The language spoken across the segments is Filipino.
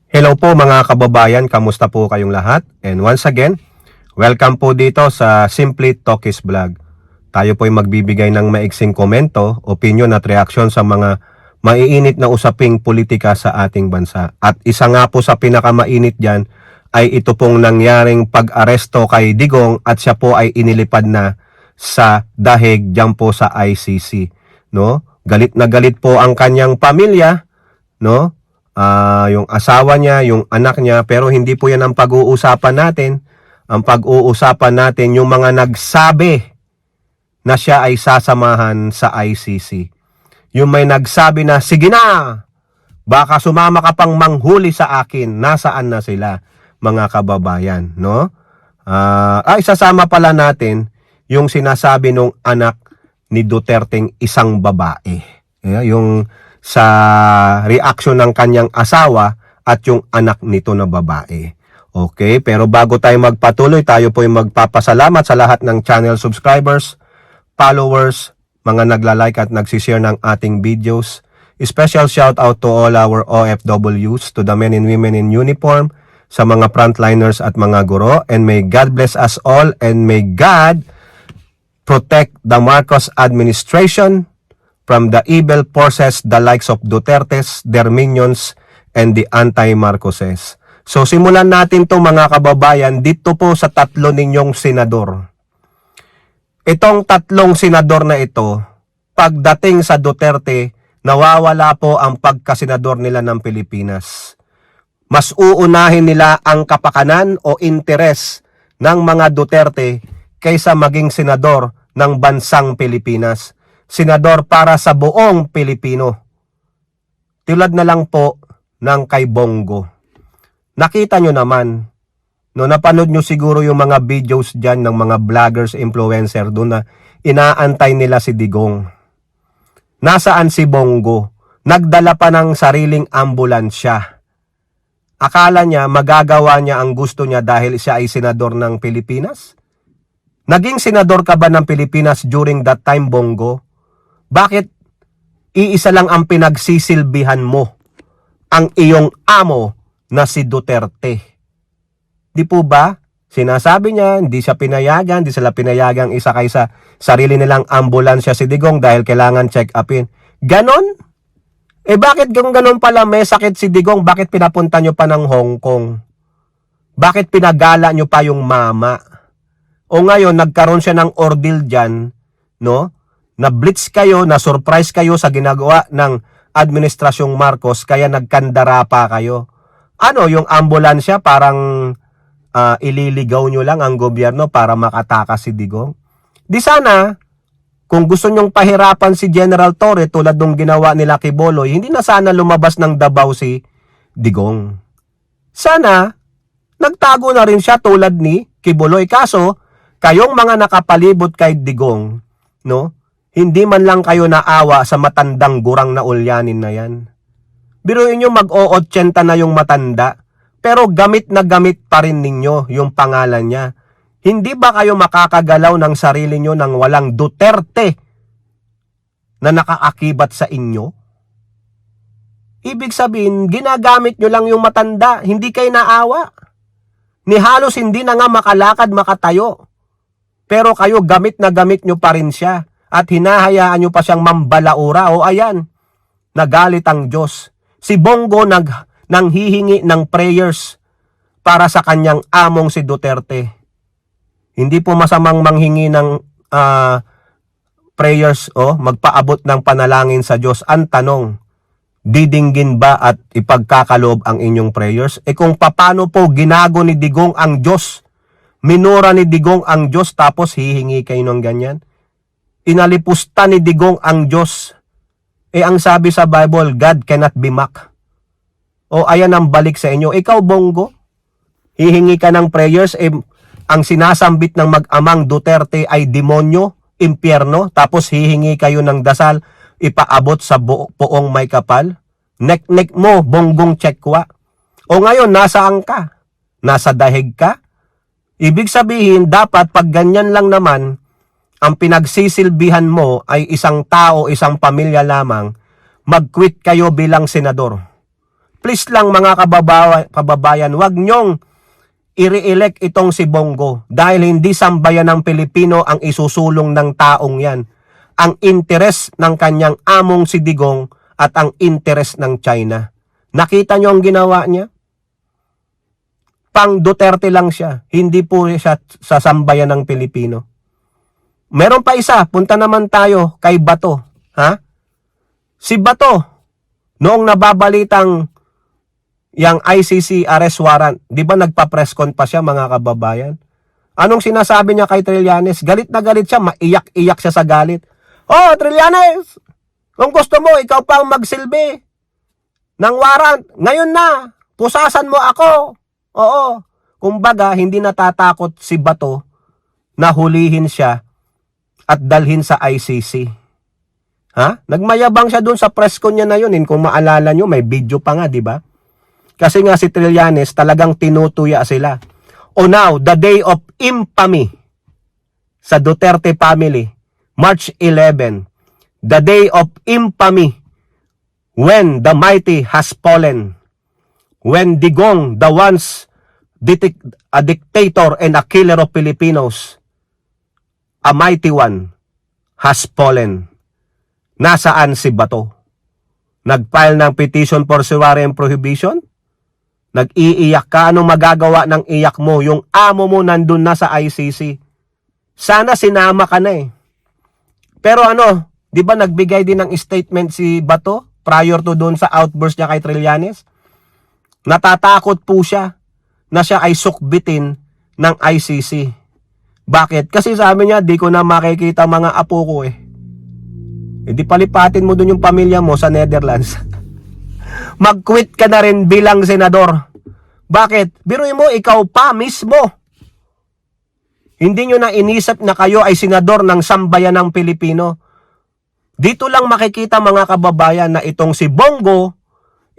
Hello po mga kababayan, kamusta po kayong lahat? And once again, welcome po dito sa Simply Talkies Vlog. Tayo po ay magbibigay ng maiksing komento, opinion at reaksyon sa mga maiinit na usaping politika sa ating bansa. At isa nga po sa pinakamainit dyan ay ito pong nangyaring pag-aresto kay Digong at siya po ay inilipad na sa dahig dyan po sa ICC. No? Galit na galit po ang kanyang pamilya, no? Yung asawa niya, yung anak niya, pero hindi po yan ang pag-uusapan natin. Ang pag-uusapan natin yung mga nagsabi na siya ay sasamahan sa ICC. Yung may nagsabi na, sige na, baka sumama ka pang manghuli sa akin. Nasaan na sila, mga kababayan, no? Sasama pala natin yung sinasabi nung anak ni Duterteng isang babae. Yung sa reaction ng kanyang asawa at yung anak nito na babae. Okay, pero bago tayo magpatuloy, tayo po ay magpapasalamat sa lahat ng channel subscribers, followers, mga nagla-like at nagsishare ng ating videos. Special shout out to all our OFWs, to the men and women in uniform, sa mga frontliners at mga guro, and may God bless us all and may God protect the Marcos administration from the evil forces, the likes of Dutertes, their minions, and the anti-Marcoses. So simulan natin to mga kababayan dito po sa tatlo ninyong senador. Itong tatlong senador na ito, pagdating sa Duterte, nawawala po ang pagkasenador nila ng Pilipinas. Mas uunahin nila ang kapakanan o interes ng mga Duterte kaysa maging senador ng bansang Pilipinas. Senador para sa buong Pilipino. Tulad na lang po ng kay Bongo. Nakita nyo naman, no, napanood nyo siguro yung mga videos dyan ng mga vloggers, influencer doon na inaantay nila si Digong. Nasaan si Bongo? Nagdala pa ng sariling ambulansya. Akala niya magagawa niya ang gusto niya dahil siya ay senador ng Pilipinas? Naging senador ka ba ng Pilipinas during that time, Bongo? Bakit iisa lang ang pinagsisilbihan mo, ang iyong amo na si Duterte? Di po ba? Sinasabi niya, hindi siya pinayagan, hindi sila pinayagang isa kaysa sarili nilang ambulansya si Digong dahil kailangan check-upin. Ganon? Bakit kung ganon pala may sakit si Digong, bakit pinapunta nyo pa ng Hong Kong? Bakit pinagala nyo pa yung mama? O ngayon, nagkaroon siya ng ordeal dyan, no? Na-blitz kayo, na-surprise kayo sa ginagawa ng Administrasyong Marcos, kaya nagkandara pa kayo. Ano, yung ambulansya parang ililigaw nyo lang ang gobyerno para makatakas si Digong? Di sana, kung gusto nyong pahirapan si General Torre tulad ng ginawa nila kay Boloy, hindi na sana lumabas ng Davao si Digong. Sana, nagtago na rin siya tulad ni Kiboloy. Kaso, kayong mga nakapalibot kay Digong, no? Hindi man lang kayo naawa sa matandang gurang na ulyanin na yan. Biruin nyo mag-o-80 na yung matanda, pero gamit na gamit pa rin ninyo yung pangalan niya. Hindi ba kayo makakagalaw ng sarili nyo nang walang Duterte na nakaakibat sa inyo? Ibig sabihin, ginagamit nyo lang yung matanda, hindi kayo naawa. Ni halos hindi na nga makalakad, makatayo. Pero kayo gamit na gamit nyo pa rin siya. At hinahayaan nyo pa siyang mambalaura. O ayan, nagalit ang Diyos. Si Bongo nanghihingi ng prayers para sa kanyang among si Duterte. Hindi po masamang manghingi ng prayers o magpaabot ng panalangin sa Diyos. Ang tanong, didinggin ba at ipagkakaloob ang inyong prayers? Kung paano po ginago ni Digong ang Diyos, minura ni Digong ang Diyos tapos hihingi kayo ng ganyan? Inalipusta ni Digong ang Diyos. Ang sabi sa Bible, God cannot be mocked. O ayan ang balik sa inyo. Ikaw, Bongo, hihingi ka ng prayers, ang sinasambit ng mag-amang Duterte ay demonyo, impyerno, tapos hihingi kayo ng dasal, ipaabot sa poong may kapal. Nek-nek mo, Bonggong Tsekwa. O ngayon, nasaan ka? Nasa dahig ka? Ibig sabihin, dapat pag ganyan lang naman, ang pinagsisilbihan mo ay isang tao, isang pamilya lamang, mag-quit kayo bilang senador. please lang mga kababayan, wag nyong i-re-elect itong si Bongo dahil hindi sambayan ng Pilipino ang isusulong ng taong yan. Ang interes ng kanyang among si Digong at ang interes ng China. Nakita nyo ang ginawa niya? Pang Duterte lang siya. Hindi po siya sa sambayan ng Pilipino. Meron pa isa. Punta naman tayo kay Bato. Ha? Si Bato, noong nababalitang yang ICC arrest warrant, di ba nagpa-press con pa siya mga kababayan? Anong sinasabi niya kay Trillanes? Galit na galit siya, maiyak-iyak siya sa galit. Oh, Trillanes, kung gusto mo, ikaw pang magsilbi ng warrant. Ngayon na, pusasan mo ako. Oo. Kumbaga, hindi natatakot si Bato na hulihin siya at dalhin sa ICC. Ha? Nagmayabang siya dun sa press con niya na yun. Kung maalala nyo, may video pa nga, di ba? Kasi nga si Trillanes talagang tinutuya sila. O now, the day of infamy sa Duterte family, March 11, the day of infamy when the mighty has fallen, when Digong, the once a dictator and a killer of Filipinos, a mighty one, has fallen. Nasaan si Bato? Nag-file ng petition for summary prohibition? Nag-iiyak ka, anong magagawa ng iyak mo? Yung amo mo nandun na sa ICC. Sana sinama ka na eh. Pero ano, di ba nagbigay din ng statement si Bato prior to doon sa outburst niya kay Trillanes? Natatakot po siya na siya ay sukbitin ng ICC. Bakit? Kasi sabi niya, di ko na makikita mga apo ko eh. E di palipatin mo doon yung pamilya mo sa Netherlands. Mag-quit ka na rin bilang senador. Bakit? Biruin mo, ikaw pa mismo. Hindi nyo na inisip na kayo ay senador ng sambayan ng Pilipino. Dito lang makikita mga kababayan na itong si Bongo,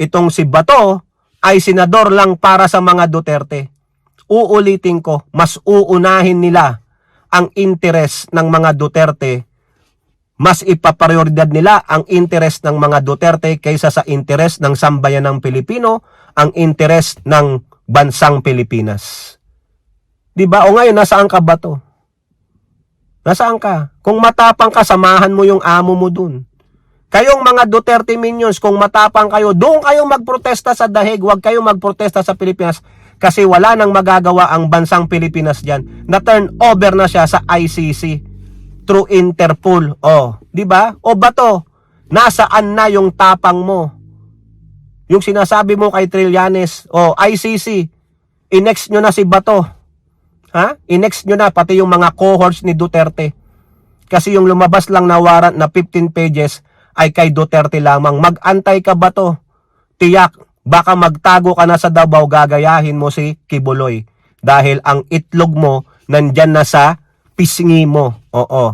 itong si Bato, ay senador lang para sa mga Duterte. Uulitin ko, mas uunahin nila ang interes ng mga Duterte. Mas ipaprioridad nila ang interes ng mga Duterte kaysa sa interes ng sambayan ng Pilipino, ang interes ng bansang Pilipinas. Diba? O ngayon, nasaan ka ba to? Nasaan ka? Kung matapang ka, samahan mo yung amo mo dun. Kayong mga Duterte minions, kung matapang kayo, doon kayo magprotesta sa dahig, huwag kayo magprotesta sa Pilipinas kasi wala nang magagawa ang bansang Pilipinas dyan. Na-turn over na siya sa ICC. Through Interpol. O, di ba? O Bato, nasaan na yung tapang mo? Yung sinasabi mo kay Trillanes, o ICC, inext nyo na si Bato. Ha? Inext nyo na pati yung mga cohorts ni Duterte. Kasi yung lumabas lang na warrant na 15 pages ay kay Duterte lamang. Mag-antay ka Bato. Tiyak, baka magtago ka na sa Davao, gagayahin mo si Kibuloy. Dahil ang itlog mo nandyan na sa pisngi mo. Oo.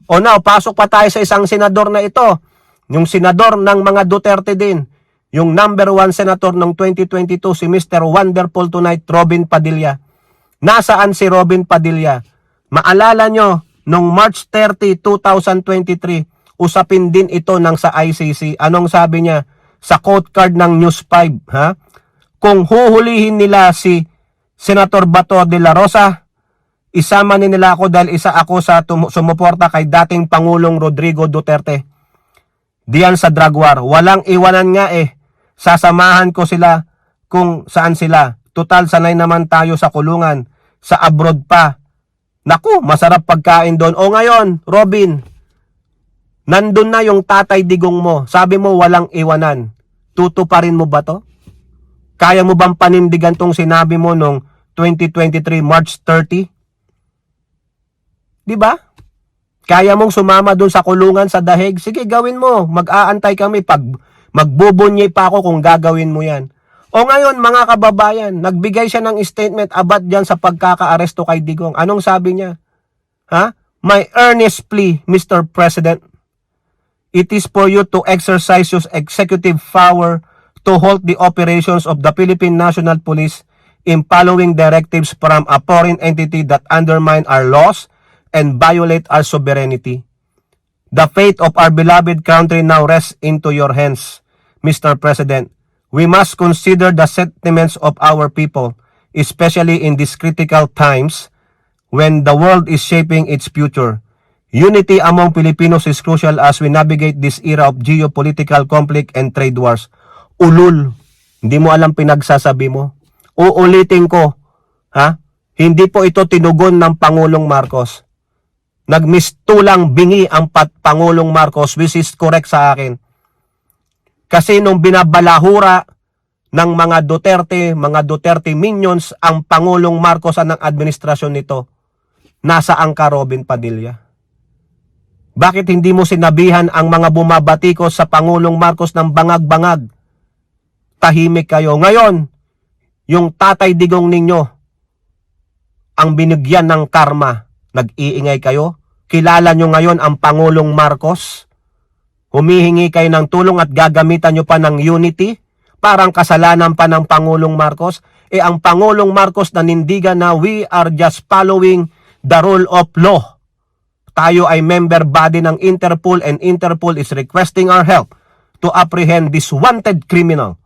O now, pasok pa tayo sa isang senador na ito. Yung senador ng mga Duterte din. Yung number 1 senator ng 2022, si Mr. Wonderful Tonight, Robin Padilla. Nasaan si Robin Padilla? Maalala nyo, nung March 30, 2023, usapin din ito ng sa ICC. Anong sabi niya? Sa quote card ng News 5, ha? Kung huhulihin nila si Senator Bato de la Rosa, isama nila ako dahil isa ako sa sumuporta kay dating Pangulong Rodrigo Duterte. Diyan sa drug war. Walang iwanan nga eh. Sasamahan ko sila kung saan sila. Total, sanay naman tayo sa kulungan. Sa abroad pa. Naku, masarap pagkain doon. O ngayon, Robin, nandun na yung Tatay Digong mo. Sabi mo walang iwanan. Tutuparin mo ba to? Kaya mo bang panindigan tong sinabi mo nung 2023 March 30? Di ba? Kaya mong sumama dun sa kulungan sa dahig? Sige, gawin mo. Mag-aantay kami. Pag magbubunyi pa ako kung gagawin mo yan. O ngayon, mga kababayan, nagbigay siya ng statement about dyan sa pagkaka-aresto kay Digong. Anong sabi niya? Ha? My earnest plea, Mr. President, it is for you to exercise your executive power to halt the operations of the Philippine National Police in following directives from a foreign entity that undermine our laws and violate our sovereignty. The fate of our beloved country now rests into your hands, Mr. President. We must consider the sentiments of our people, especially in these critical times when the world is shaping its future. Unity among Filipinos is crucial as we navigate this era of geopolitical conflict and trade wars. Ulul, hindi mo alam pinagsasabi mo. Uulitin ko, ha? Hindi po ito tinugon ng Pangulong Marcos. Nagmistulang bingi ang Pangulong Marcos, which is correct sa akin. Kasi nung binabalahura ng mga Duterte minions ang Pangulong Marcos ng administrasyon nito, nasaan ka, Robin Padilla? Bakit hindi mo sinabihan ang mga bumabatikos sa Pangulong Marcos ng bangag-bangag? Tahimik kayo. Ngayon, yung tatay digong ninyo, ang binigyan ng karma, nag-iingay kayo? Kilala nyo ngayon ang Pangulong Marcos? Humihingi kayo ng tulong at gagamitan nyo pa ng unity? Parang kasalanan pa ng Pangulong Marcos? Ang Pangulong Marcos nanindigan na we are just following the rule of law. Tayo ay member body ng Interpol and Interpol is requesting our help to apprehend this wanted criminal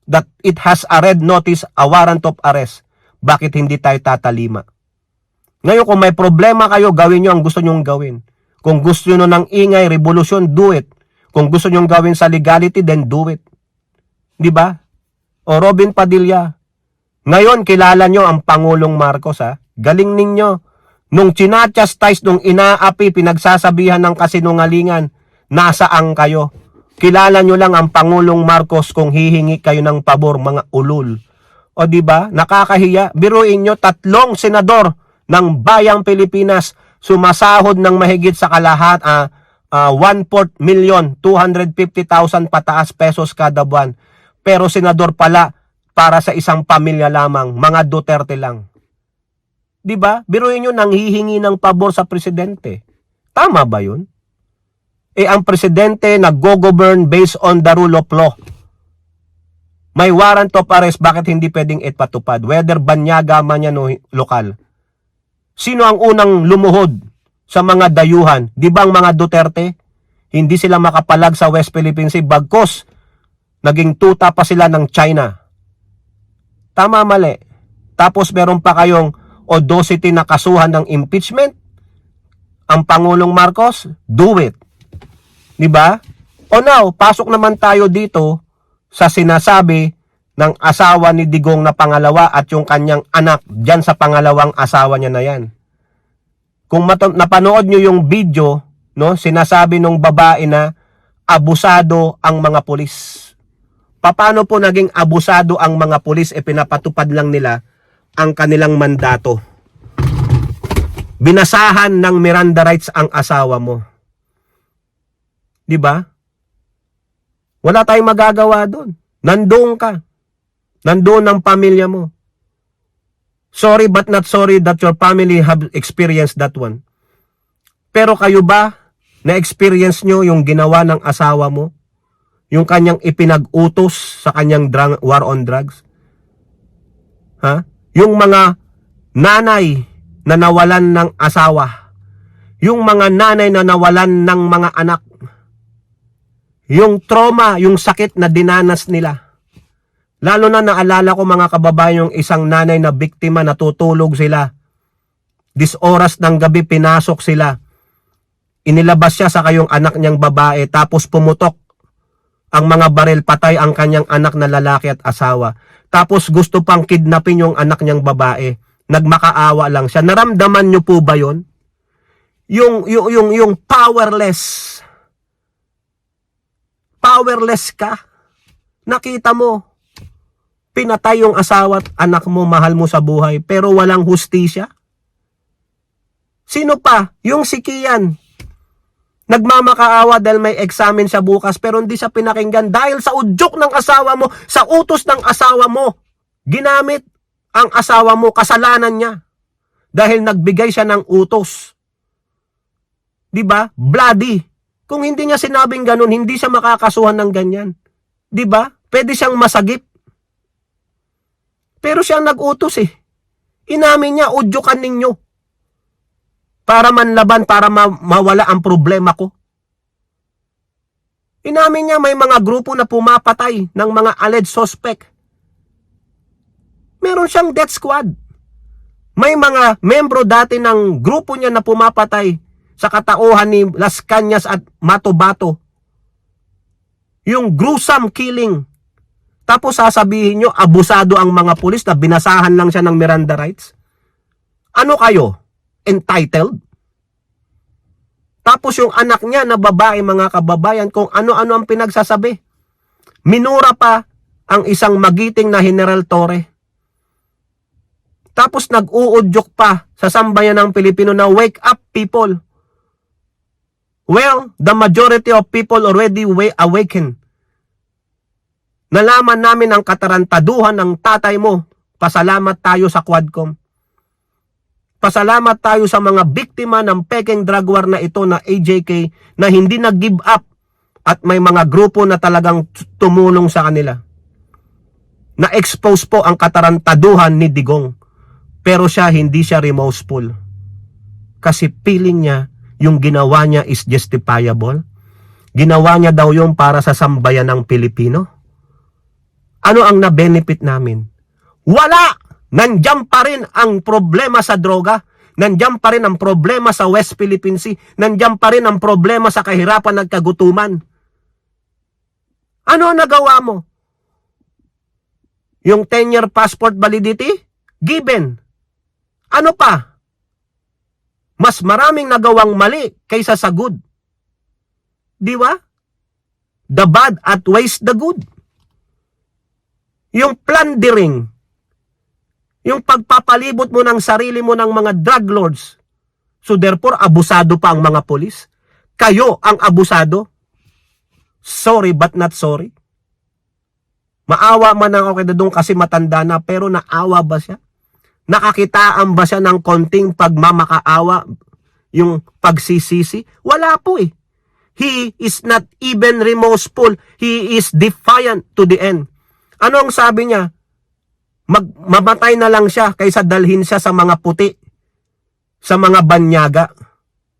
that it has a red notice, a warrant of arrest. Bakit hindi tayo tatalima? Ngayon, kung may problema kayo, gawin nyo ang gusto nyong gawin. Kung gusto nyo ng ingay, revolusyon, do it. Kung gusto nyong gawin sa legality, then do it. Di ba? O Robin Padilla, ngayon kilala nyo ang Pangulong Marcos, ha? Galing ninyo. Nung chinachastise, nung inaapi, pinagsasabihan ng kasinungalingan, nasaan kayo? Kilala nyo lang ang Pangulong Marcos kung hihingi kayo ng pabor, mga ulul. O di ba? Nakakahiya. Biruin nyo, 3 senador ng bayang Pilipinas sumasahod ng mahigit sa kalahat 1/4 million, 250,000 pataas pesos kada buwan. Pero senador pala para sa isang pamilya lamang, mga Duterte lang. 'Di ba? Biruin niyo nanghihingi ng pabor sa presidente. Tama ba 'yun? Ang presidente naggo-govern based on the rule of law. May warrant of arrest, bakit hindi pwedeng ipatupad? Whether banyaga man yan o lokal. Sino ang unang lumuhod sa mga dayuhan? Di ba ang mga Duterte? Hindi sila makapalag sa West Philippine Sea bagkos naging tuta pa sila ng China. Tama, mali. Tapos meron pa kayong audacity na kasuhan ng impeachment. Ang Pangulong Marcos, do it. Di ba? O now, pasok naman tayo dito sa sinasabi ng asawa ni Digong na pangalawa at yung kanyang anak dyan sa pangalawang asawa niya na yan. Kung napanood nyo yung video, no, sinasabi ng babae na abusado ang mga pulis. Paano po naging abusado ang mga pulis? Pinapatupad lang nila ang kanilang mandato. Binasahan ng Miranda rights ang asawa mo. Di ba? Wala tayong magagawa doon. Nandoon ka. Nandoon ang pamilya mo. Sorry but not sorry that your family have experienced that one. Pero kayo ba na-experience nyo yung ginawa ng asawa mo? Yung kanyang ipinag-utos sa kanyang war on drugs? Ha? Yung mga nanay na nawalan ng asawa. Yung mga nanay na nawalan ng mga anak. Yung trauma, yung sakit na dinanas nila. Lalo na naalala ko mga kababayan yung isang nanay na biktima, natutulog sila. Oras ng gabi pinasok sila. Inilabas siya sa kayong anak niyang babae tapos pumutok ang mga baril, patay ang kanyang anak na lalaki at asawa. Tapos gusto pang kidnapin yung anak niyang babae. Nagmakaawa lang siya. Naramdaman niyo po ba yon? Yung powerless. Powerless ka. Nakita mo, pinatay yung asawa at anak mo, mahal mo sa buhay, pero walang hustisya. Sino pa? Yung si Kian. Nagmamakaawa dahil may examen siya bukas, pero hindi siya pinakinggan dahil sa udyok ng asawa mo, sa utos ng asawa mo. Ginamit ang asawa mo, kasalanan niya. Dahil nagbigay siya ng utos. Diba? Bloody. Kung hindi niya sinabing ganun, hindi siya makakasuhan ng ganyan. Diba? Pwede siyang masagip. Pero siyang nag-utos eh. Inamin niya, udyukan ninyo. Para manlaban, para mawala ang problema ko. Inamin niya may mga grupo na pumapatay ng mga alleged suspect. Meron siyang death squad. May mga membro dati ng grupo niya na pumapatay sa katauhan ni Las Cañas at Matobato. Yung gruesome killing. Tapos sasabihin nyo, abusado ang mga pulis na binasahan lang siya ng Miranda rights. Ano kayo? Entitled? Tapos yung anak niya na babae, mga kababayan, kung ano-ano ang pinagsasabi. Minura pa ang isang magiting na General Torre. Tapos nag-uudyok pa sa sambayan ng Pilipino na wake up people. Well, the majority of people already awaken. Nalaman namin ang katarantaduhan ng tatay mo. Pasalamat tayo sa Quadcom. Pasalamat tayo sa mga biktima ng peking drug war na ito na AJK na hindi nag-give up at may mga grupo na talagang tumulong sa kanila. Na-expose po ang katarantaduhan ni Digong. Pero hindi siya remorseful. Kasi feeling niya, yung ginawa niya is justifiable. Ginawa niya daw yung para sa sambayan ng Pilipino. Ano ang na-benefit namin? Wala! Nandiyan pa rin ang problema sa droga. Nandiyan pa rin ang problema sa West Philippine Sea. Nandiyan pa rin ang problema sa kahirapan at kagutuman. Ano ang nagawa mo? Yung 10-year passport validity? Given. Ano pa? Mas maraming nagawang mali kaysa sa good. Di ba? The bad outweighs the good. Yung plundering, yung pagpapalibot mo ng sarili mo ng mga drug lords. So therefore, abusado pa ang mga polis. Kayo ang abusado. Sorry but not sorry. Maawa man ako kay Dadong kasi matanda na, pero naawa ba siya? Nakakitaan ba siya ng konting pagmamakaawa, yung pagsisisi? Wala po eh. He is not even remorseful. He is defiant to the end. Ano ang sabi niya? Mamatay na lang siya kaysa dalhin siya sa mga puti, sa mga banyaga.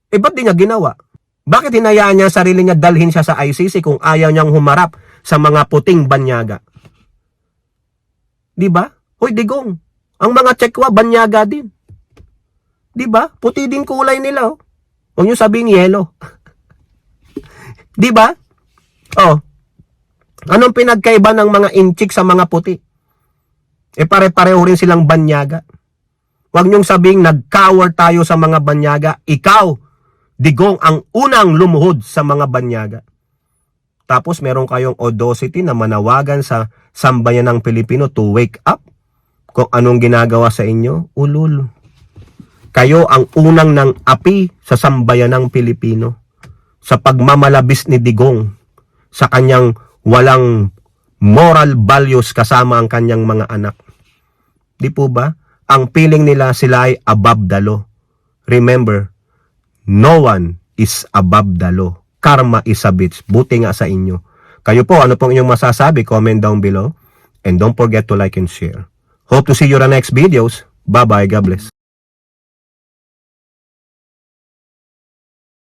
Ba't di niya ginawa? Bakit hinayaan niya sarili niya dalhin siya sa ICC kung ayaw niyang humarap sa mga puting banyaga? Di ba? Hoy Digong, ang mga Tsekwa banyaga din. Di ba? Puti din kulay nila. Oh. Huwag niyo sabihin yellow. Di ba? Oh. Anong pinagkaiba ng mga inchik sa mga puti? Pare-pareho rin silang banyaga. Huwag niyong sabing nag-cower tayo sa mga banyaga. Ikaw, Digong, ang unang lumuhod sa mga banyaga. Tapos meron kayong audacity na manawagan sa sambayan ng Pilipino to wake up. Kung anong ginagawa sa inyo, ulul. Kayo ang unang ng api sa sambayan ng Pilipino. Sa pagmamalabis ni Digong. Sa kanyang walang moral values kasama ang kanyang mga anak. Di po ba? Ang feeling nila sila ay above the law. Remember, no one is above the law. Karma is a bitch. Buti nga sa inyo. Kayo po, ano pong inyong masasabi? Comment down below. And don't forget to like and share. Hope to see you on the next videos. Bye-bye. God bless.